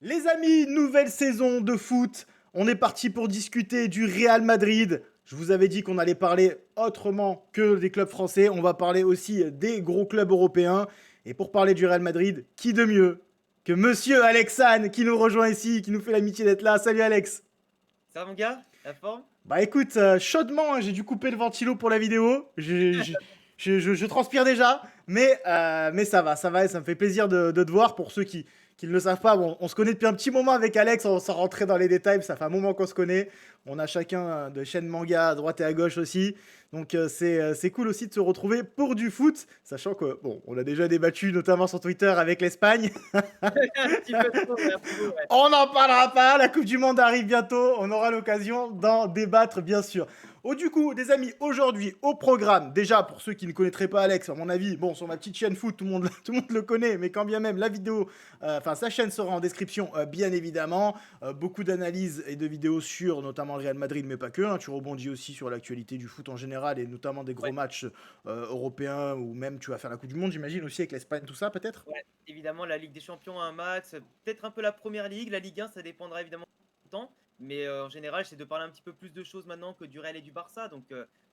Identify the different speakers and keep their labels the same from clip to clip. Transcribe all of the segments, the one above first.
Speaker 1: Les amis, nouvelle saison de foot. On est parti pour discuter du Real Madrid. Je vous avais dit qu'on allait parler autrement que des clubs français. On va parler aussi des gros clubs européens. Et pour parler du Real Madrid, qui de mieux que Monsieur Alexane qui nous rejoint ici, qui nous fait l'amitié d'être là. Salut Alex.
Speaker 2: Ça va mon gars? La forme?
Speaker 1: Bah écoute, chaudement, hein, j'ai dû couper le ventilo pour la vidéo. Je transpire déjà, mais ça va, et ça me fait plaisir de te voir. Pour ceux qui ne le savent pas, bon, on se connaît depuis un petit moment avec Alex, sans rentrer dans les détails, ça fait un moment qu'on se connaît. On a chacun de chaînes manga à droite et à gauche aussi. Donc c'est cool aussi de se retrouver pour du foot, sachant que, bon, on a déjà débattu notamment sur Twitter avec l'Espagne.
Speaker 2: Un petit peu trop, ouais, un peu, ouais.
Speaker 1: On n'en parlera pas, la Coupe du Monde arrive bientôt, on aura l'occasion d'en débattre bien sûr. Oh, du coup, des amis, aujourd'hui au programme, déjà pour ceux qui ne connaîtraient pas Alex, à mon avis, bon, sur ma petite chaîne foot, tout le monde, tout le monde le connaît, mais quand bien même la vidéo, enfin sa chaîne sera en description, bien évidemment. Beaucoup d'analyses et de vidéos sur notamment le Real Madrid, mais pas que, hein. Tu rebondis aussi sur l'actualité du foot en général et notamment des gros
Speaker 2: Ouais,
Speaker 1: matchs européens, ou même tu vas faire la Coupe du Monde, j'imagine aussi avec l'Espagne, tout ça peut-être.
Speaker 2: ouais. Évidemment, la Ligue des Champions a un max, peut-être un peu la première ligue, la Ligue 1, ça dépendra évidemment du temps. Mais en général, j'essaie de parler un petit peu plus de choses maintenant que du Real et du Barça, donc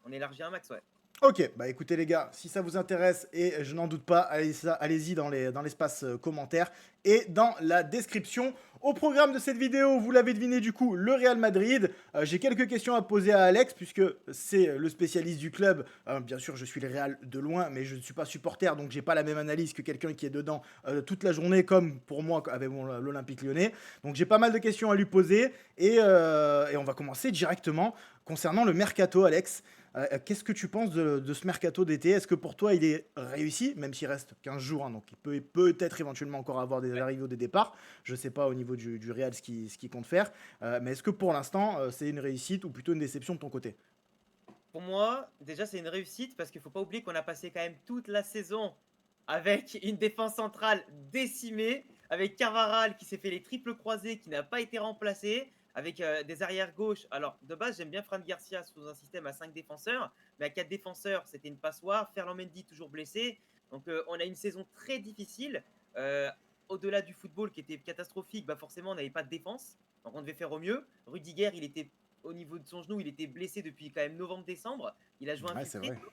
Speaker 2: on élargit un max, ouais.
Speaker 1: Ok, bah écoutez les gars, si ça vous intéresse, et je n'en doute pas, allez-y dans l'espace commentaire et dans la description. Au programme de cette vidéo, vous l'avez deviné du coup, le Real Madrid. J'ai quelques questions à poser à Alex, puisque c'est le spécialiste du club. Bien sûr, je suis le Real de loin, mais je ne suis pas supporter, donc j'ai pas la même analyse que quelqu'un qui est dedans toute la journée, comme pour moi avec l'Olympique lyonnais. Donc j'ai pas mal de questions à lui poser, et on va commencer directement concernant le mercato, Alex. Qu'est-ce que tu penses de ce mercato d'été? Est-ce que pour toi il est réussi, même s'il reste 15 jours, hein, donc il peut peut-être éventuellement encore avoir des
Speaker 2: Ouais.
Speaker 1: arrivées ou des départs. Je ne sais pas au niveau du Real ce qu'il compte faire. Mais est-ce que pour l'instant c'est une réussite ou plutôt une déception de ton côté?
Speaker 2: Pour moi, déjà, c'est une réussite parce qu'il faut pas oublier qu'on a passé quand même toute la saison avec une défense centrale décimée, avec Carvajal qui s'est fait les triples croisés, qui n'a pas été remplacé, avec des arrières gauches. Alors, de base, j'aime bien Fran Garcia sous un système à 5 défenseurs, mais à 4 défenseurs, c'était une passoire. Ferland Mendy toujours blessé. Donc, on a une saison très difficile. Euh, Au-delà du football qui était catastrophique, bah forcément, on n'avait pas de défense. Donc, on devait faire au mieux. Rudiger, il était au niveau de son genou, il était blessé depuis quand même novembre-décembre. Il a joué
Speaker 1: Ouais, c'est
Speaker 2: infiltré.
Speaker 1: vrai.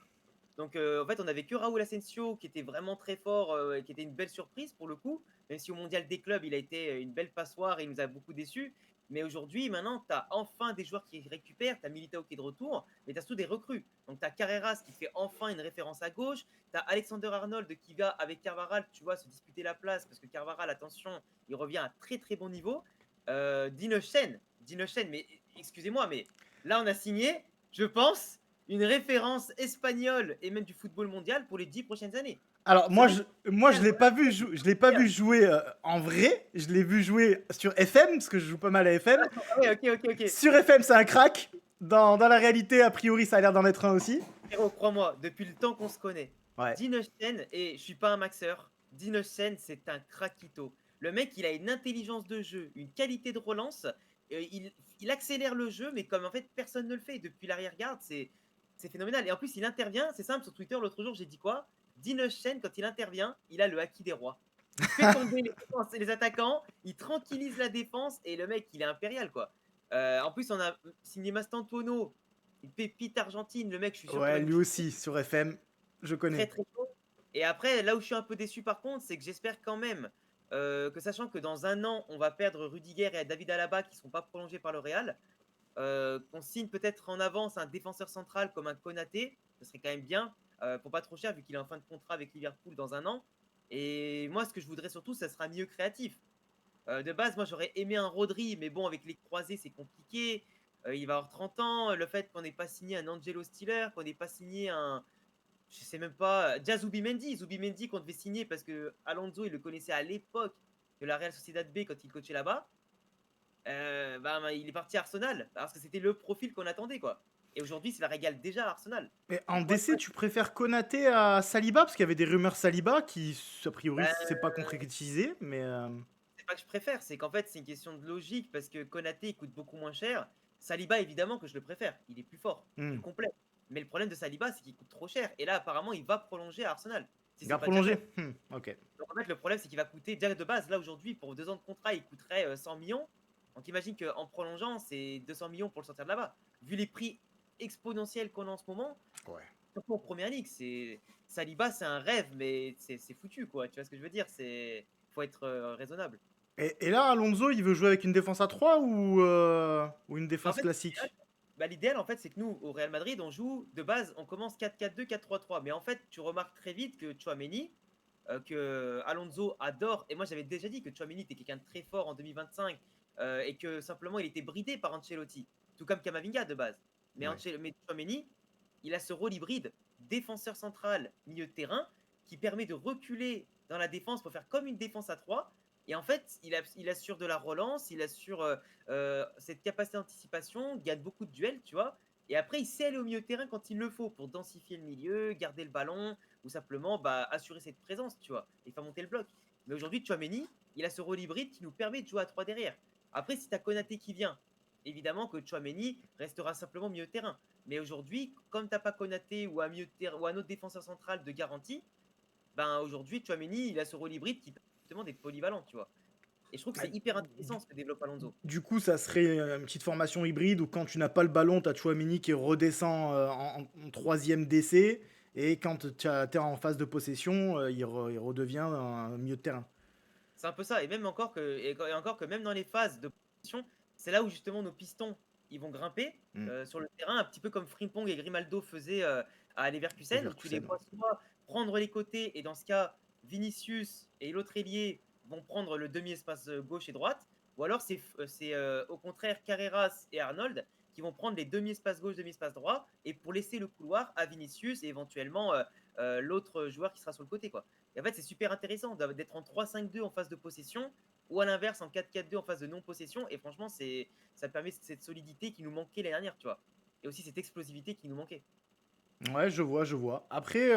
Speaker 2: Donc, en fait, on avait que Raúl Asensio qui était vraiment très fort et qui était une belle surprise pour le coup. Même si au mondial des clubs, il a été une belle passoire et il nous a beaucoup déçus. Mais aujourd'hui, maintenant, tu as enfin des joueurs qui récupèrent. Tu as Militao qui est de retour, mais tu as surtout des recrues. Donc, tu as Carreras qui fait enfin une référence à gauche. Tu as Alexander Arnold qui va avec Carvaral, tu vois, se disputer la place parce que Carvaral, attention, il revient à très très bon niveau. Dino Chen, mais excusez-moi, mais là, on a signé, je pense, une référence espagnole et même du football mondial pour les 10 prochaines années.
Speaker 1: Alors
Speaker 2: Ce mec,
Speaker 1: je l'ai pas vu, je l'ai pas vu
Speaker 2: incroyable.
Speaker 1: jouer en vrai. Je l'ai vu jouer sur FM parce que je joue pas mal à FM.
Speaker 2: Ah ouais, ok, ok, ok.
Speaker 1: Sur FM, c'est un crack. Dans la réalité, a priori, ça a l'air d'en être un aussi.
Speaker 2: Frérot, crois-moi, depuis le temps qu'on se connaît,
Speaker 1: Ouais.
Speaker 2: Dinochen, et je suis pas un maxeur, Dinochen, c'est un craquito. Le mec, il a une intelligence de jeu, une qualité de relance. Il accélère le jeu, mais comme en fait personne ne le fait depuis l'arrière-garde, c'est phénoménal. Et en plus, il intervient, c'est simple, sur Twitter l'autre jour, j'ai dit quoi? Dinochen, quand il intervient, il a le haki des rois. Il fait tomber les attaquants, il tranquillise la défense, et le mec, il est impérial, quoi. En plus, on a signé Mastantuono, une pépite argentine. Le mec, je suis sûr qu'il
Speaker 1: Ouais,
Speaker 2: va nous
Speaker 1: lui
Speaker 2: shooter
Speaker 1: aussi, sur FM, je
Speaker 2: très
Speaker 1: connais.
Speaker 2: très chaud. Et après, là où je suis un peu déçu par contre, c'est que j'espère quand même que sachant que dans un an, on va perdre Rudiger et David Alaba qui ne seront pas prolongés par le Real, qu'on signe peut-être en avance un défenseur central comme un Konaté, ce serait quand même bien, pour pas trop cher vu qu'il est en fin de contrat avec Liverpool dans un an. Et moi, ce que je voudrais surtout, ça sera mieux créatif. De base, moi, j'aurais aimé un Rodri, mais bon, avec les croisés, c'est compliqué. Il va avoir 30 ans. Le fait qu'on n'ait pas signé un Angelo Stiller, qu'on n'ait pas signé un, je sais même pas, déjà Zubimendi qu'on devait signer parce que Alonso, il le connaissait à l'époque de la Real Sociedad B quand il coachait là-bas. Bah, il est parti à Arsenal parce que c'était le profil qu'on attendait, quoi. Et aujourd'hui, c'est la régale déjà à Arsenal.
Speaker 1: Mais en
Speaker 2: Donc moi,
Speaker 1: DC, tu préfères Konaté à Saliba? Parce qu'il y avait des rumeurs Saliba qui, a priori,
Speaker 2: bah,
Speaker 1: c'est pas concrétisé, mais.
Speaker 2: c'est pas que je préfère, c'est qu'en fait, c'est une question de logique parce que Konaté il coûte beaucoup moins cher. Saliba, évidemment que je le préfère. Il est plus fort, plus
Speaker 1: Hmm.
Speaker 2: complet. Mais le problème de Saliba, c'est qu'il coûte trop cher. Et là, apparemment, il va prolonger à Arsenal. si c'est
Speaker 1: Garde
Speaker 2: pas déjà
Speaker 1: prolongé.
Speaker 2: fait.
Speaker 1: Ok.
Speaker 2: Donc en fait, le problème, c'est qu'il va coûter déjà de base. Là, aujourd'hui, pour 2 ans de contrat, il coûterait 100 millions. Donc imagine qu'en prolongeant, c'est 200 millions pour le sortir de là-bas. Vu les prix exponentiels qu'on a en ce moment,
Speaker 1: Ouais.
Speaker 2: surtout en première ligue, Saliba, c'est un rêve, mais c'est foutu, quoi. Tu vois ce que je veux dire? Faut être raisonnable.
Speaker 1: Et là, Alonso, il veut jouer avec une défense à 3 ou une
Speaker 2: En
Speaker 1: défense
Speaker 2: fait, l'idéal,
Speaker 1: classique?
Speaker 2: l'idéal, en fait, c'est que nous, au Real Madrid, on joue de base, on commence 4-4-2, 4-3-3. Mais en fait, tu remarques très vite que Tchouaméni, que Alonso adore. Et moi, j'avais déjà dit que Tchouaméni était quelqu'un de très fort en 2025 et que simplement il était bridé par Ancelotti, tout comme Kamavinga de base.
Speaker 1: Ouais.
Speaker 2: Mais Tchouaméni, il a ce rôle hybride défenseur central, milieu de terrain, qui permet de reculer dans la défense pour faire comme une défense à 3. Et en fait, il assure de la relance, il assure cette capacité d'anticipation, gagne beaucoup de duels, tu vois. Et après, il sait aller au milieu de terrain quand il le faut pour densifier le milieu, garder le ballon, ou simplement assurer cette présence, tu vois, et faire monter le bloc. Mais aujourd'hui, Chouameni, il a ce rôle hybride qui nous permet de jouer à 3 derrière. Après, si tu as Konaté qui vient, évidemment que Chouameni restera simplement milieu de terrain. Mais aujourd'hui, comme tu n'as pas Konaté ou un, milieu de terrain, ou un autre défenseur central de garantie, ben aujourd'hui, Chouameni, il a ce rôle hybride qui permet justement d'être polyvalent, tu vois. Et je trouve que
Speaker 1: Ah,
Speaker 2: c'est hyper intéressant ce que développe Alonso.
Speaker 1: Du coup, ça serait une petite formation hybride où quand tu n'as pas le ballon, tu as Chouamini qui redescend en troisième décès. Et quand tu es en phase de possession, il redevient un milieu de terrain.
Speaker 2: C'est un peu ça. Et même encore que, et encore que même dans les phases de position, c'est là où justement nos pistons ils vont grimper
Speaker 1: Mm.
Speaker 2: sur le terrain, un petit peu comme Frimpong et Grimaldo faisaient à Leverkusen, où tu les
Speaker 1: Leverkusen, ouais.
Speaker 2: vois soit prendre les côtés, et dans ce cas, Vinicius et l'autre ailier vont prendre le demi-espace gauche et droite, ou alors c'est au contraire Carreras et Arnold qui vont prendre les demi-espace gauche, demi-espace droit, et pour laisser le couloir à Vinicius et éventuellement l'autre joueur qui sera sur le côté, quoi. Et en fait, c'est super intéressant d'être en 3-5-2 en phase de possession ou à l'inverse en 4-4-2 en phase de non-possession. Et franchement, ça permet cette solidité qui nous manquait l'année dernière, tu vois. Et aussi cette explosivité qui nous manquait.
Speaker 1: Ouais, je vois, je vois. Après,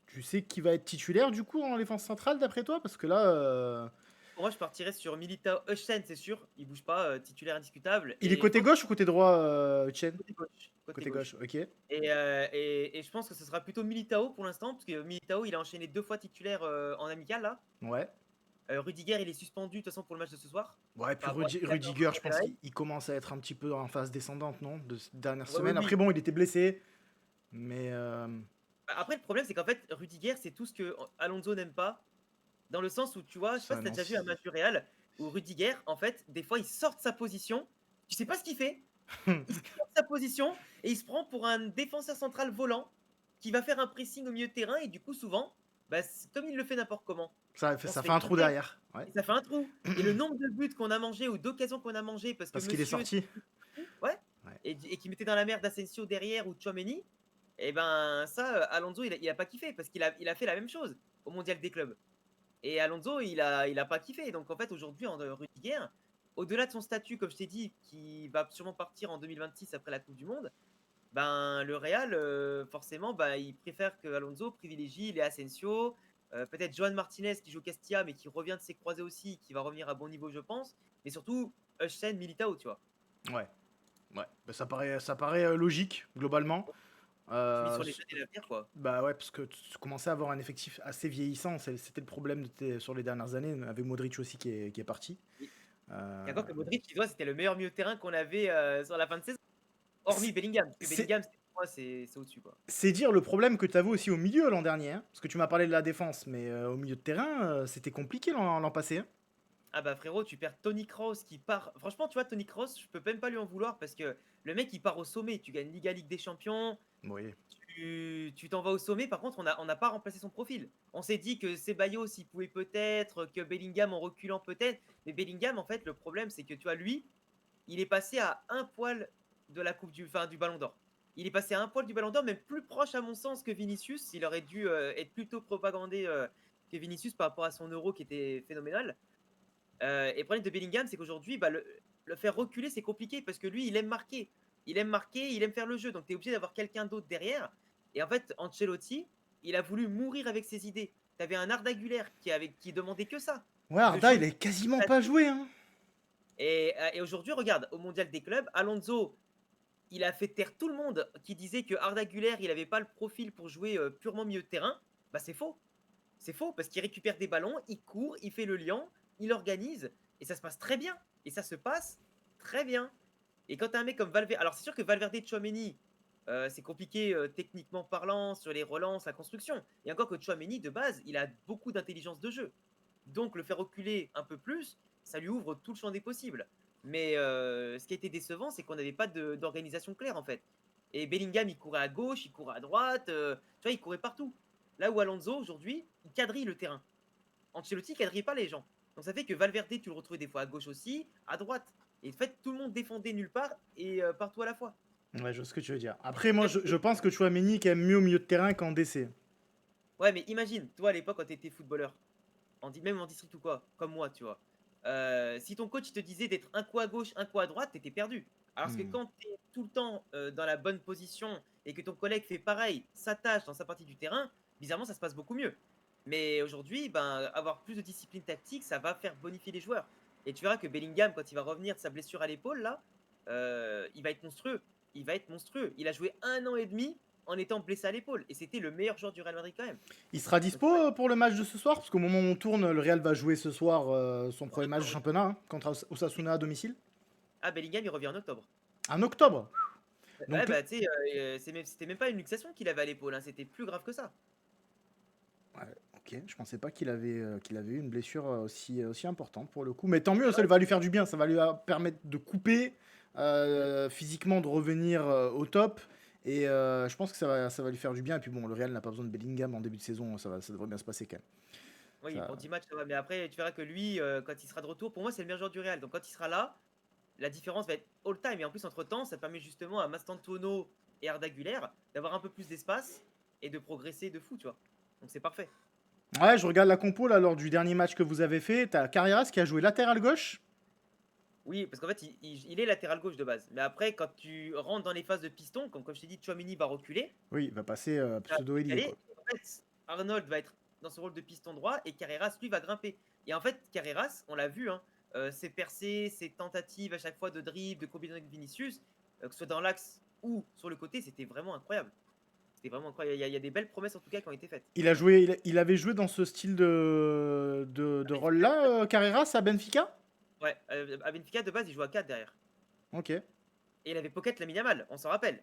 Speaker 1: tu sais qui va être titulaire du coup en défense centrale d'après toi? Parce que là,
Speaker 2: Pour moi, je partirais sur Militao. Euschen, c'est sûr, il bouge pas, titulaire indiscutable.
Speaker 1: il est
Speaker 2: Et je
Speaker 1: côté
Speaker 2: pense
Speaker 1: gauche ou côté droit, Chen?
Speaker 2: côté gauche. Côté
Speaker 1: Côté gauche,
Speaker 2: gauche.
Speaker 1: ok.
Speaker 2: Et je pense que ce sera plutôt Militao pour l'instant, parce que Militao, il a enchaîné 2 fois titulaire en amical là.
Speaker 1: Ouais.
Speaker 2: Rudiger, il est suspendu de toute façon pour le match de ce soir.
Speaker 1: Ouais, puis
Speaker 2: Par rapport à ce qu'il a fait en
Speaker 1: Rudiger,
Speaker 2: Copa
Speaker 1: je
Speaker 2: del
Speaker 1: pense
Speaker 2: Rey.
Speaker 1: qu'il commence à être un petit peu en phase descendante, non? De ces dernières
Speaker 2: Ouais, oui,
Speaker 1: semaines. Après,
Speaker 2: oui.
Speaker 1: bon, il était blessé, mais
Speaker 2: Après, le problème, c'est qu'en fait, Rudiger, c'est tout ce que Alonso n'aime pas. Dans le sens où, tu vois, je sais pas
Speaker 1: ça
Speaker 2: si t'as déjà vu un
Speaker 1: annonce.
Speaker 2: match du Real, où Rudiger, en fait, des fois, il sort de sa position. Tu sais pas ce qu'il fait. Il sort de sa position et il se prend pour un défenseur central volant qui va faire un pressing au milieu de terrain. Et du coup, souvent, comme il le fait n'importe comment, on se
Speaker 1: Ça fait
Speaker 2: fait
Speaker 1: un trou
Speaker 2: contrer.
Speaker 1: derrière. Ouais.
Speaker 2: Et ça fait un trou. Et le nombre de buts qu'on a mangé ou d'occasions qu'on a mangé parce que
Speaker 1: Parce qu'il est
Speaker 2: monsieur,
Speaker 1: sorti.
Speaker 2: ouais,
Speaker 1: Ouais.
Speaker 2: et qui mettait dans la merde Asensio derrière ou Tchouaméni, et ben ça, Alonso, il a pas kiffé parce il a fait la même chose au mondial des clubs. Et Alonso, il a pas kiffé. Donc en fait, aujourd'hui, Rudiger, au-delà de son statut, comme je t'ai dit, qui va sûrement partir en 2026 après la Coupe du Monde, ben le Real, forcément, il préfère que Alonso privilégie les Asensio, peut-être Joan Martinez qui joue Castilla, mais qui revient de ses croisés aussi, qui va revenir à bon niveau, je pense. Mais surtout, Hutchinson, Militao, tu vois.
Speaker 1: Ouais. Ouais. Bah, ça paraît logique, globalement.
Speaker 2: Tu mises
Speaker 1: Euh,
Speaker 2: sur les jeunes et l'avenir, quoi.
Speaker 1: Bah ouais, parce que tu commençais à avoir un effectif assez vieillissant. C'était le problème sur les dernières années, avec Modric aussi qui est parti.
Speaker 2: Et
Speaker 1: Euh,
Speaker 2: encore que Modric, tu vois, c'était le meilleur milieu de terrain qu'on avait sur la fin de saison. Hormis
Speaker 1: c'est
Speaker 2: Bellingham. Parce que
Speaker 1: c'est-
Speaker 2: Bellingham, pour moi, c'est au-dessus, quoi.
Speaker 1: c'est dire le problème que tu avais aussi au milieu l'an dernier, hein. Parce que tu m'as parlé de la défense, mais au milieu de terrain, c'était compliqué l'an passé, hein.
Speaker 2: Ah bah frérot, tu perds Tony Kroos qui part. Franchement, tu vois, Tony Kroos, je peux même pas lui en vouloir parce que le mec, il part au sommet. Tu gagnes Liga, Ligue des Champions,
Speaker 1: Oui.
Speaker 2: tu t'en vas au sommet. Par contre, on n'a pas remplacé son profil. On s'est dit que Ceballos, il pouvait peut-être, que Bellingham en reculant peut-être. Mais Bellingham, en fait, le problème, c'est que tu vois, lui, il est passé à un poil de la du Ballon d'Or. Il est passé à un poil du Ballon d'Or, même plus proche à mon sens que Vinicius. Il aurait dû être plutôt propagandé que Vinicius par rapport à son euro qui était phénoménal. Et le problème de Bellingham, c'est qu'aujourd'hui, le faire reculer, c'est compliqué parce que lui, il aime marquer. Il aime marquer, il aime faire le jeu. Donc, tu es obligé d'avoir quelqu'un d'autre derrière. Et en fait, Ancelotti, il a voulu mourir avec ses idées. Tu avais un Arda Güler qui demandait que ça,
Speaker 1: Ouais,
Speaker 2: de
Speaker 1: Arda,
Speaker 2: jouer
Speaker 1: il est quasiment pas
Speaker 2: statique.
Speaker 1: joué, hein.
Speaker 2: Et aujourd'hui, regarde, au mondial des clubs, Alonso, il a fait taire tout le monde qui disait que Arda Güler, il n'avait pas le profil pour jouer purement milieu de terrain. Bah, c'est faux. C'est faux parce qu'il récupère des ballons, il court, il fait le lien, il organise et ça se passe très bien. Et ça se passe très bien. Et quand tu as un mec comme Valverde, alors c'est sûr que Valverde et Tchouaméni, c'est compliqué techniquement parlant sur les relances, la construction. Et encore que Tchouaméni, de base, il a beaucoup d'intelligence de jeu. Donc le faire reculer un peu plus, ça lui ouvre tout le champ des possibles. Mais ce qui a été décevant, c'est qu'on n'avait pas d'organisation claire en fait. Et Bellingham, il courait à gauche, il courait à droite, tu vois, il courait partout. Là où Alonso, aujourd'hui, il quadrille le terrain. Ancelotti ne quadrille pas les gens. Donc ça fait que Valverde, tu le retrouvais des fois à gauche aussi, à droite. Et en fait, tout le monde défendait nulle part et partout à la fois.
Speaker 1: Ouais, je vois ce que tu veux dire. Après, moi, je pense que Chouameni est quand même mieux au milieu de terrain qu'en DC.
Speaker 2: Ouais, mais imagine, toi à l'époque quand tu étais footballeur, même en district ou quoi, comme moi, tu vois. Si ton coach te disait d'être un coup à gauche, un coup à droite, t'étais perdu. Alors que
Speaker 1: Hmm.
Speaker 2: quand tu es tout le temps dans la bonne position et que ton collègue fait pareil, s'attache dans sa partie du terrain, bizarrement ça se passe beaucoup mieux. Mais aujourd'hui, ben, avoir plus de discipline tactique, ça va faire bonifier les joueurs. Et tu verras que Bellingham, quand il va revenir de sa blessure à l'épaule, là, il va être monstrueux. Il va être monstrueux. Il a joué 1 an et demi en étant blessé à l'épaule. Et c'était le meilleur joueur du Real Madrid quand même.
Speaker 1: Il sera
Speaker 2: Donc,
Speaker 1: dispo pour le match de ce soir? Parce qu'au moment où on tourne, le Real va jouer ce soir son premier match de championnat contre Osasuna à domicile.
Speaker 2: ah, Bellingham, il revient en octobre.
Speaker 1: En octobre.
Speaker 2: Ouais,
Speaker 1: Donc,
Speaker 2: bah, tu sais, c'était même pas une luxation qu'il avait à l'épaule, hein, c'était plus grave que ça.
Speaker 1: ouais, ok, je pensais pas qu'il avait eu une blessure aussi importante pour le coup. Mais tant mieux,
Speaker 2: Ah
Speaker 1: ça
Speaker 2: ouais,
Speaker 1: va lui faire du bien. Ça va lui permettre de couper,
Speaker 2: mmh,
Speaker 1: physiquement de revenir au top. Et je pense que ça va lui faire du bien. Et puis bon, le Real n'a pas besoin de Bellingham en début de saison. Ça devrait bien se passer quand même.
Speaker 2: oui,
Speaker 1: Ça...
Speaker 2: pour 10 matchs, ça va. Mais après, tu verras que lui, quand il sera de retour, pour moi, c'est le meilleur joueur du Real. Donc quand il sera là, la différence va être all time. Et en plus, entre-temps, ça permet justement à Mastantuono et Arda Güler d'avoir un peu plus d'espace et de progresser de fou, tu vois. Donc c'est parfait.
Speaker 1: Ouais, je regarde la compo là lors du dernier match que vous avez fait. T'as Carreras qui a joué latéral gauche.
Speaker 2: Oui, parce qu'en fait, il est latéral gauche de base. Mais après, quand tu rentres dans les phases de piston, comme je t'ai dit, Tchouaméni va reculer.
Speaker 1: Oui, il va passer
Speaker 2: Ça va
Speaker 1: pseudo-ailier quoi.
Speaker 2: décaler. En fait, Arnold va être dans ce rôle de piston droit et Carreras, lui, va grimper. Et en fait, Carreras, on l'a vu, hein, ses percées, ses tentatives à chaque fois de dribble, de combinaison avec Vinicius, que ce soit dans l'axe ou sur le côté, c'était vraiment incroyable. C'était vraiment incroyable. Il y a des belles promesses en tout cas qui ont été faites.
Speaker 1: Il avait joué dans ce style de
Speaker 2: À Benfica,
Speaker 1: rôle-là, Carreras, à Benfica?
Speaker 2: ouais, à Benfica, de base, il joue à 4 derrière.
Speaker 1: Ok.
Speaker 2: Et il avait Pocket Lamine Yamal, on s'en rappelle.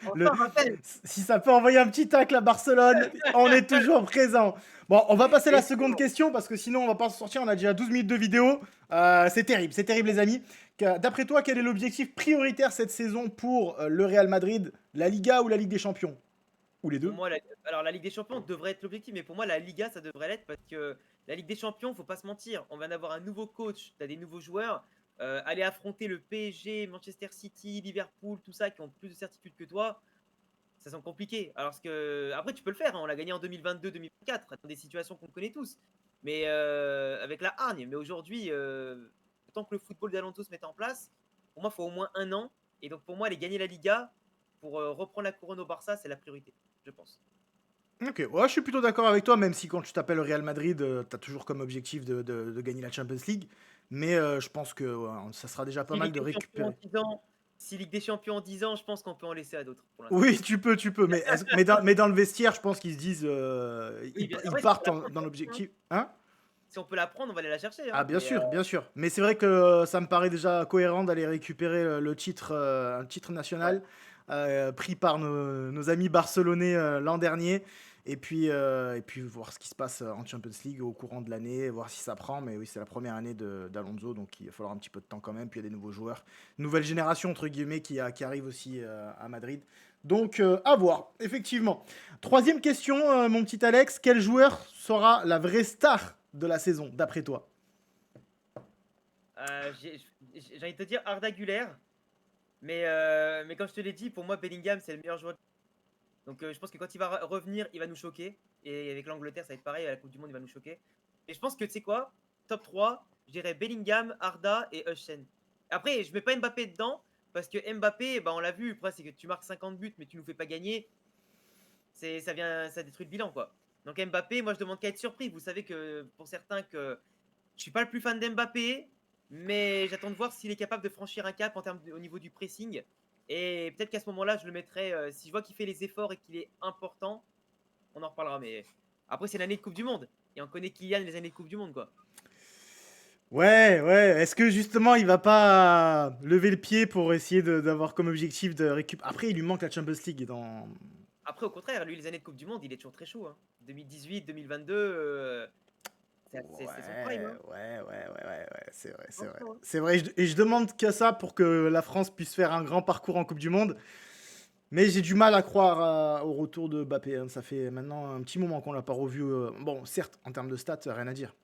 Speaker 2: On
Speaker 1: Le-
Speaker 2: s'en rappelle.
Speaker 1: Si ça peut envoyer un petit tacle à Barcelone, on est toujours présent. Bon, on va passer à la seconde
Speaker 2: Exactement.
Speaker 1: question parce que sinon on va pas s'en sortir. On a déjà 12 minutes de vidéo. C'est terrible les amis. D'après toi, quel est l'objectif prioritaire cette saison pour le Real Madrid? La Liga ou la Ligue des Champions? Ou les
Speaker 2: Pour
Speaker 1: deux?
Speaker 2: moi, alors la Ligue des Champions devrait être l'objectif, mais pour moi, la Liga, ça devrait l'être parce que la Ligue des Champions, faut pas se mentir, on vient d'avoir un nouveau coach, tu as des nouveaux joueurs. Aller affronter le PSG, Manchester City, Liverpool, tout ça, qui ont plus de certitude que toi, ça semble compliqué. Alors que, après, tu peux le faire, hein, on l'a gagné en 2022-2024, dans des situations qu'on connaît tous, mais avec la hargne. Mais aujourd'hui, tant que le football d'Alonso se met en place, pour moi, il faut au moins 1 an. Et donc, pour moi, aller gagner la Liga pour reprendre la couronne au Barça, c'est la priorité, je pense.
Speaker 1: Ok, ouais, je suis plutôt d'accord avec toi, même si quand tu t'appelles Real Madrid, tu as toujours comme objectif de gagner la Champions League. Mais je pense que ouais, ça sera déjà pas
Speaker 2: Si
Speaker 1: mal
Speaker 2: Ligue
Speaker 1: de
Speaker 2: des Champions en
Speaker 1: récupérer.
Speaker 2: 10 ans, si Ligue des Champions en 10 ans, je pense qu'on peut en laisser à d'autres pour l'instant.
Speaker 1: Oui, tu peux. Mais, mais dans le vestiaire, je pense qu'ils se disent,
Speaker 2: Oui, bien,
Speaker 1: ils
Speaker 2: après, si on peut
Speaker 1: partent
Speaker 2: la prendre,
Speaker 1: dans
Speaker 2: tant mieux, hein.
Speaker 1: l'objectif. Hein?
Speaker 2: Si on peut la prendre, on va aller la chercher,
Speaker 1: Ah,
Speaker 2: hein.
Speaker 1: bien
Speaker 2: Mais
Speaker 1: sûr, bien sûr. Mais c'est vrai que ça me paraît déjà cohérent d'aller récupérer le titre, un titre
Speaker 2: ouais.
Speaker 1: national pris par nos amis barcelonais l'an dernier. Et puis voir ce qui se passe en Champions League au courant de l'année, voir si ça prend. Mais oui, c'est la première année d'Alonso, donc il va falloir un petit peu de temps quand même. Puis il y a des nouveaux joueurs, nouvelle génération entre guillemets qui arrive aussi à Madrid. Donc à voir, effectivement. Troisième question, mon petit Alex, quel joueur sera la vraie star de la saison, d'après toi?
Speaker 2: J'ai envie de te dire Arda Güler, mais comme je te l'ai dit, pour moi, Bellingham, c'est le meilleur joueur. Donc je pense que quand il va revenir, il va nous choquer. Et avec l'Angleterre, ça va être pareil, à la Coupe du Monde, il va nous choquer. Et je pense que, tu sais quoi, top 3, je dirais Bellingham, Arda et Hutchinson. Après, je mets pas Mbappé dedans, parce que Mbappé, bah, on l'a vu, après, c'est que tu marques 50 buts, mais tu nous fais pas gagner. Ça détruit le bilan, quoi. Donc Mbappé, moi, je demande qu'à être surpris. Vous savez que, pour certains, que je suis pas le plus fan d'Mbappé, mais j'attends de voir s'il est capable de franchir un cap au niveau du pressing. Et peut-être qu'à ce moment-là, je le mettrai, si je vois qu'il fait les efforts et qu'il est important, on en reparlera. Mais après, c'est l'année de Coupe du Monde. Et on connaît Kylian les années de Coupe du Monde, quoi.
Speaker 1: Ouais, ouais. Est-ce que justement il va pas lever le pied pour essayer d'avoir comme objectif de récupérer. Après, il lui manque la Champions League dans.
Speaker 2: Après, au contraire, lui, les années de Coupe du Monde, il est toujours très chaud. Hein. 2018, 2022, c'est son prime.
Speaker 1: Ouais,
Speaker 2: Hein.
Speaker 1: ouais, ouais, ouais, ouais, ouais, c'est vrai, c'est vrai.
Speaker 2: Franchement, hein.
Speaker 1: C'est vrai, et je demande que ça pour que la France puisse faire un grand parcours en Coupe du Monde. Mais j'ai du mal à croire au retour de Mbappé. Hein. Ça fait maintenant un petit moment qu'on l'a pas revu. Bon, certes, en termes de stats, rien à dire.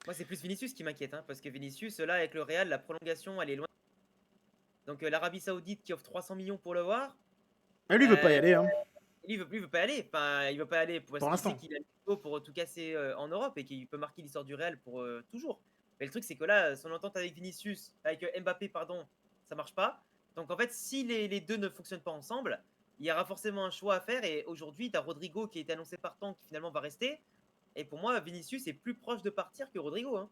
Speaker 2: Moi, c'est plus Vinicius qui m'inquiète. Hein, parce que Vinicius, là, avec le Real, la prolongation, elle est loin. Donc, l'Arabie Saoudite qui offre 300 millions pour le voir.
Speaker 1: Mais lui, il veut pas y
Speaker 2: euh,
Speaker 1: aller, hein,
Speaker 2: lui, il veut pas y aller. Enfin, il veut pas y aller parce
Speaker 1: pour
Speaker 2: qu'il sait
Speaker 1: l'instant.
Speaker 2: qu'il a le niveau pour tout casser en Europe et qu'il peut marquer l'histoire du Real pour toujours. Mais le truc, c'est que là, son entente avec Vinicius, avec Mbappé, pardon, ça marche pas. Donc en fait, si les deux ne fonctionnent pas ensemble, il y aura forcément un choix à faire. Et aujourd'hui, tu as Rodrigo qui a été annoncé partant, qui finalement va rester. Et pour moi, Vinicius est plus proche de partir que Rodrigo. Hein.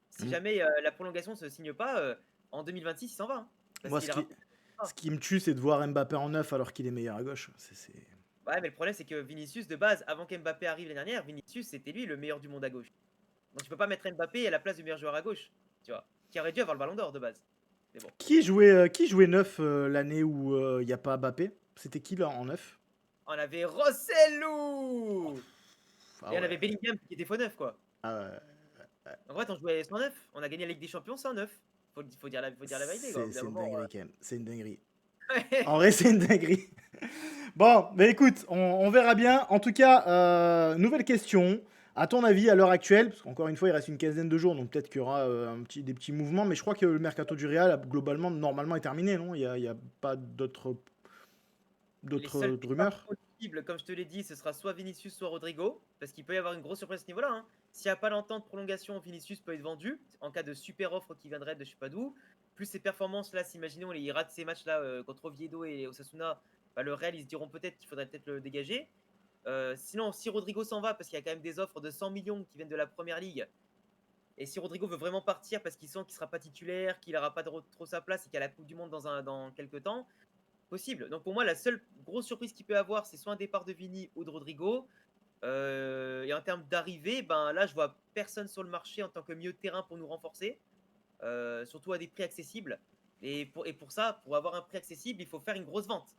Speaker 2: Si
Speaker 1: Mm.
Speaker 2: jamais la prolongation ne se signe pas, en 2026, il s'en va. Hein, parce
Speaker 1: Moi,
Speaker 2: qu'il aura plus de
Speaker 1: ce
Speaker 2: contrat.
Speaker 1: qui me tue, c'est de voir Mbappé en neuf alors qu'il est meilleur à gauche.
Speaker 2: Ouais, mais le problème, c'est que Vinicius, de base, avant qu'Mbappé arrive l'année dernière, Vinicius, c'était lui le meilleur du monde à gauche. Donc tu peux pas mettre Mbappé à la place du meilleur joueur à gauche, tu vois, qui aurait dû avoir le ballon d'or de base. Mais bon.
Speaker 1: Qui jouait neuf l'année où il n'y a pas Mbappé? C'était qui là en neuf?
Speaker 2: On avait Rossellou.
Speaker 1: Ah
Speaker 2: Et on
Speaker 1: ouais.
Speaker 2: avait Bellingham qui était faux neuf, quoi.
Speaker 1: Ah ouais.
Speaker 2: En fait, on jouait sans neuf. On a gagné la Ligue des Champions sans neuf. Faut dire la vérité, quoi. Au bout d'un
Speaker 1: C'est une
Speaker 2: moment,
Speaker 1: dinguerie quand même. C'est une dinguerie. En
Speaker 2: ouais.
Speaker 1: vrai, c'est une dinguerie. Bon, bah écoute, on verra bien. En tout cas, nouvelle question. À ton avis, à l'heure actuelle, parce qu'encore une fois, il reste une quinzaine de jours, donc peut-être qu'il y aura des petits mouvements, mais je crois que le mercato du Real, globalement, normalement, est terminé, non? Il y a pas
Speaker 2: Les seuls
Speaker 1: d'autres
Speaker 2: départs
Speaker 1: rumeurs?
Speaker 2: possibles, comme je te l'ai dit, ce sera soit Vinicius, soit Rodrigo. Parce qu'il peut y avoir une grosse surprise à ce niveau-là. Hein. S'il n'y a pas d'entente de prolongation, Vinicius peut être vendu. En cas de super offre qui viendrait de je sais pas d'où. Plus ses performances, là, imaginons, il rate ces matchs-là contre Oviedo et Osasuna, bah, le Real, ils se diront peut-être qu'il faudrait peut-être le dégager. Sinon, si Rodrigo s'en va, parce qu'il y a quand même des offres de 100 millions qui viennent de la première ligue, et si Rodrigo veut vraiment partir parce qu'il sent qu'il ne sera pas titulaire, qu'il n'aura pas trop sa place et qu'il y a la Coupe du Monde dans quelques temps, possible. Donc pour moi, la seule grosse surprise qu'il peut avoir, c'est soit un départ de Vini ou de Rodrigo. Et en termes d'arrivée, ben là, je vois personne sur le marché en tant que milieu de terrain pour nous renforcer, surtout à des prix accessibles. Et pour ça, pour avoir un prix accessible, il faut faire une grosse vente.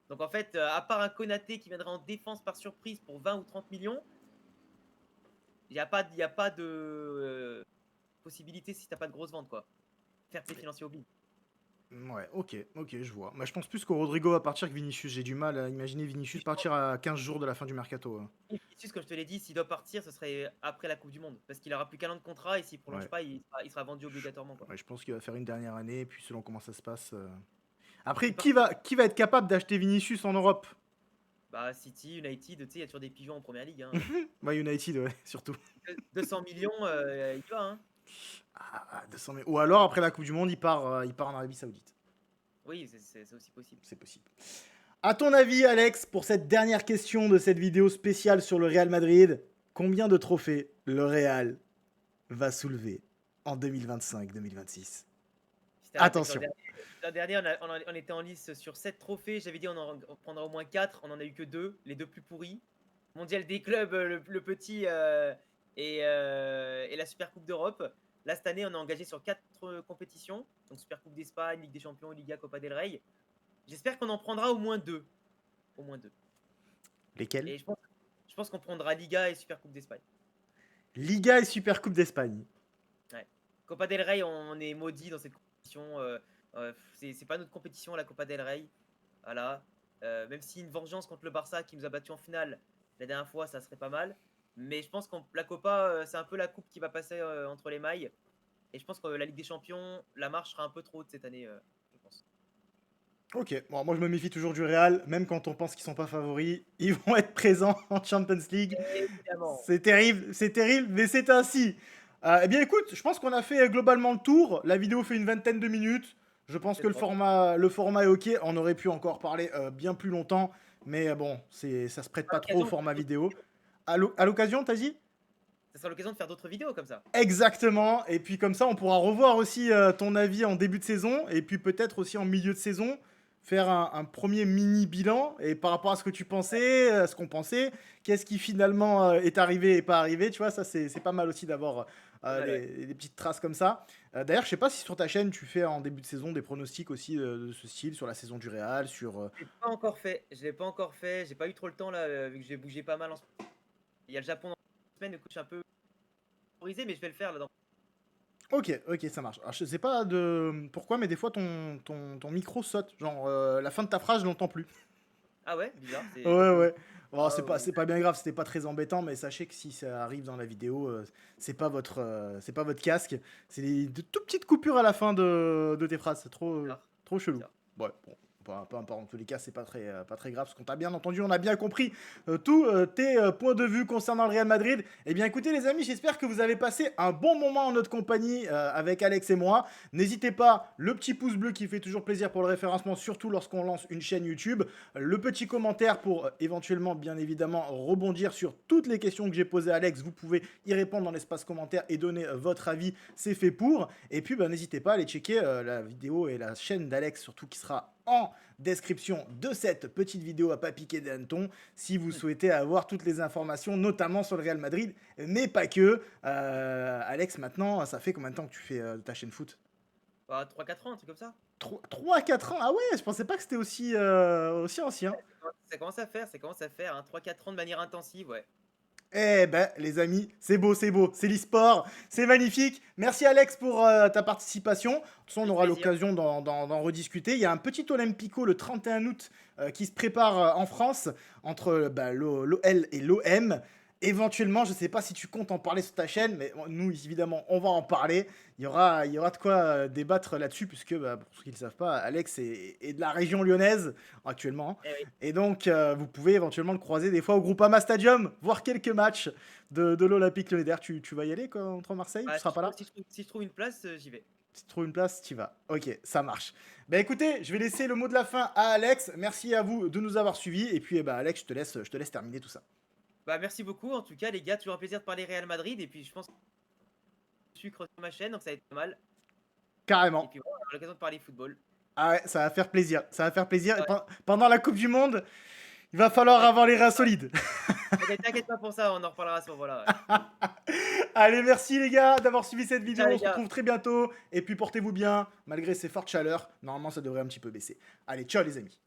Speaker 2: Donc en fait, à part un Konaté qui viendra en défense par surprise pour 20 ou 30 millions, il y a pas de possibilité si t'as pas de grosse vente, quoi. Fair play financier oblige.
Speaker 1: Ouais, ok, je vois. Moi, je pense plus que Rodrigo va partir que Vinicius. J'ai du mal à imaginer Vinicius partir à 15 jours de la fin du mercato. Hein.
Speaker 2: Et Vinicius, comme je te l'ai dit, s'il doit partir, ce serait après la Coupe du Monde. Parce qu'il aura plus qu'un an de contrat et s'il prolonge
Speaker 1: Ouais,
Speaker 2: pas, il sera vendu obligatoirement, quoi.
Speaker 1: ouais, je pense qu'il va faire une dernière année, puis selon comment ça se passe.
Speaker 2: Il
Speaker 1: Après,
Speaker 2: part,
Speaker 1: qui va être capable d'acheter Vinicius en Europe?
Speaker 2: bah, City, United, tu sais, il y a toujours des pigeons en première ligue. Hein.
Speaker 1: Bah, United, ouais, surtout.
Speaker 2: 200 millions, il y va. Hein.
Speaker 1: 200 000. Ou alors, après la Coupe du Monde, il part en Arabie Saoudite.
Speaker 2: Oui, c'est aussi possible.
Speaker 1: C'est possible. À ton avis, Alex, pour cette dernière question de cette vidéo spéciale sur le Real Madrid, combien de trophées le Real va soulever en 2025-2026?
Speaker 2: Je te rappelle que
Speaker 1: Attention.
Speaker 2: l'an dernier, on était en lice sur 7 trophées. J'avais dit on prendra au moins 4. On en a eu que 2, les deux plus pourris. Mondial des clubs, le petit, et la Super Coupe d'Europe. Là, cette année, on est engagé sur 4 compétitions. Donc Super Coupe d'Espagne, Ligue des Champions, Liga, Copa del Rey. J'espère qu'on en prendra au moins 2. Au moins 2.
Speaker 1: Lesquels?
Speaker 2: Et je pense qu'on prendra Liga et Super Coupe d'Espagne.
Speaker 1: Liga et Super Coupe d'Espagne.
Speaker 2: Ouais. Copa del Rey, on est maudit dans cette compétition. C'est pas notre compétition, la Copa del Rey. Voilà. Même si une vengeance contre le Barça qui nous a battu en finale la dernière fois, ça serait pas mal. Mais je pense que la Copa, c'est un peu la coupe qui va passer entre les mailles. Et je pense que la Ligue des Champions, la marche sera un peu trop haute cette année, je pense.
Speaker 1: Ok, bon, moi je me méfie toujours du Real, même quand on pense qu'ils sont pas favoris, ils vont être présents en Champions League.
Speaker 2: Évidemment.
Speaker 1: C'est terrible, mais c'est ainsi. Eh bien écoute, je pense qu'on a fait globalement le tour. La vidéo fait une vingtaine de minutes. Je pense que le format est ok. On aurait pu encore parler bien plus longtemps, mais bon, ça se prête pas trop au format vidéo. À l'occasion, t'as dit?
Speaker 2: Ça sera l'occasion de faire d'autres vidéos comme ça.
Speaker 1: Exactement. Et puis comme ça, on pourra revoir aussi ton avis en début de saison, et puis peut-être aussi en milieu de saison. faire un premier mini bilan et par rapport à ce que tu pensais, ce qu'on pensait, qu'est-ce qui finalement est arrivé et pas arrivé, tu vois, ça c'est pas mal aussi d'avoir
Speaker 2: Pas mal, ouais.
Speaker 1: des petites traces comme ça. D'ailleurs, je sais pas si sur ta chaîne tu fais en début de saison des pronostics aussi de ce style sur la saison du Real, sur...
Speaker 2: Je l'ai pas encore fait, je l'ai pas encore fait, j'ai pas eu trop le temps là, vu que j'ai bougé pas mal en ce il y a le Japon dans 2 semaines, du coup je suis un peu favorisé, mais je vais le faire là dans
Speaker 1: Ok, ok, ça marche. Alors je sais pas de pourquoi, mais des fois ton micro saute. Genre la fin de ta phrase, je l'entends plus.
Speaker 2: ah ouais? Bizarre, c'est
Speaker 1: Ouais,
Speaker 2: ou
Speaker 1: ouais. Bon,
Speaker 2: ah ou
Speaker 1: c'est pas bien grave, c'était pas très embêtant, mais sachez que si ça arrive dans la vidéo, c'est pas votre casque. C'est de toutes petites coupures à la fin de tes phrases. C'est
Speaker 2: bizarre,
Speaker 1: trop chelou.
Speaker 2: bizarre.
Speaker 1: Ouais, bon, peu importe. En tous les cas, c'est pas très grave. Parce qu'on t'a bien entendu, on a bien compris tous tes points de vue concernant le Real Madrid. Eh bien, écoutez, les amis, j'espère que vous avez passé un bon moment en notre compagnie avec Alex et moi. N'hésitez pas, le petit pouce bleu qui fait toujours plaisir pour le référencement, surtout lorsqu'on lance une chaîne YouTube. Le petit commentaire pour éventuellement, bien évidemment, rebondir sur toutes les questions que j'ai posées à Alex. Vous pouvez y répondre dans l'espace commentaire et donner votre avis. C'est fait pour. Et puis, bah, n'hésitez pas à aller checker la vidéo et la chaîne d'Alex, surtout qui sera en description de cette petite vidéo à pas piquer des hannetons si vous
Speaker 2: Mmh.
Speaker 1: souhaitez avoir toutes les informations, notamment sur le Real Madrid, mais pas que. Alex, maintenant, ça fait combien de temps que tu fais ta chaîne foot?
Speaker 2: Bah 3-4 ans, un truc comme ça.
Speaker 1: 3 4 ans? Ah ouais, je pensais pas que c'était aussi ancien.
Speaker 2: Ça commence à faire, hein, 3-4 ans de manière intensive, ouais.
Speaker 1: Eh ben, les amis, c'est beau, c'est l'e-sport, c'est magnifique. Merci Alex pour ta participation. De toute façon, on
Speaker 2: Avec
Speaker 1: aura
Speaker 2: plaisir.
Speaker 1: l'occasion d'en rediscuter. Il y a un petit Olympico le 31 août qui se prépare en France entre l'OL et l'OM. Éventuellement, je ne sais pas si tu comptes en parler sur ta chaîne, mais bon, nous, évidemment, on va en parler. Il y aura de quoi débattre là-dessus, puisque, bah, pour ceux qui ne le savent pas, Alex est de la région lyonnaise actuellement.
Speaker 2: Eh oui.
Speaker 1: Et donc, vous pouvez éventuellement le croiser des fois au Groupama Stadium, voir quelques matchs de l'Olympique Lyonnais. Tu vas y aller contre Marseille? Tu
Speaker 2: Bah,
Speaker 1: seras pas là?
Speaker 2: si je trouve une place, j'y vais.
Speaker 1: Si tu trouves une place, tu y vas. Ok, ça marche. Bah écoutez, je vais laisser le mot de la fin à Alex. Merci à vous de nous avoir suivis. Et puis, bah, Alex, je te laisse terminer tout ça.
Speaker 2: Bah, merci beaucoup en tout cas les gars, toujours un plaisir de parler Real Madrid et puis je pense sucre sur ma chaîne, donc ça va être pas mal. Et
Speaker 1: Carrément.
Speaker 2: puis voilà, on aura l'occasion de parler football.
Speaker 1: Ah ouais, ça va faire plaisir. Ça va faire plaisir. Et
Speaker 2: Ouais.
Speaker 1: pendant la Coupe du Monde, il va falloir avoir les reins solides.
Speaker 2: T'inquiète pas pour ça, on en reparlera à ce moment-là, ouais.
Speaker 1: Allez, merci les gars d'avoir suivi cette vidéo.
Speaker 2: Ciao
Speaker 1: On
Speaker 2: les
Speaker 1: se
Speaker 2: gars.
Speaker 1: retrouve très bientôt. Et puis portez-vous bien, malgré ces fortes chaleurs. Normalement, ça devrait un petit peu baisser. Allez, ciao les amis.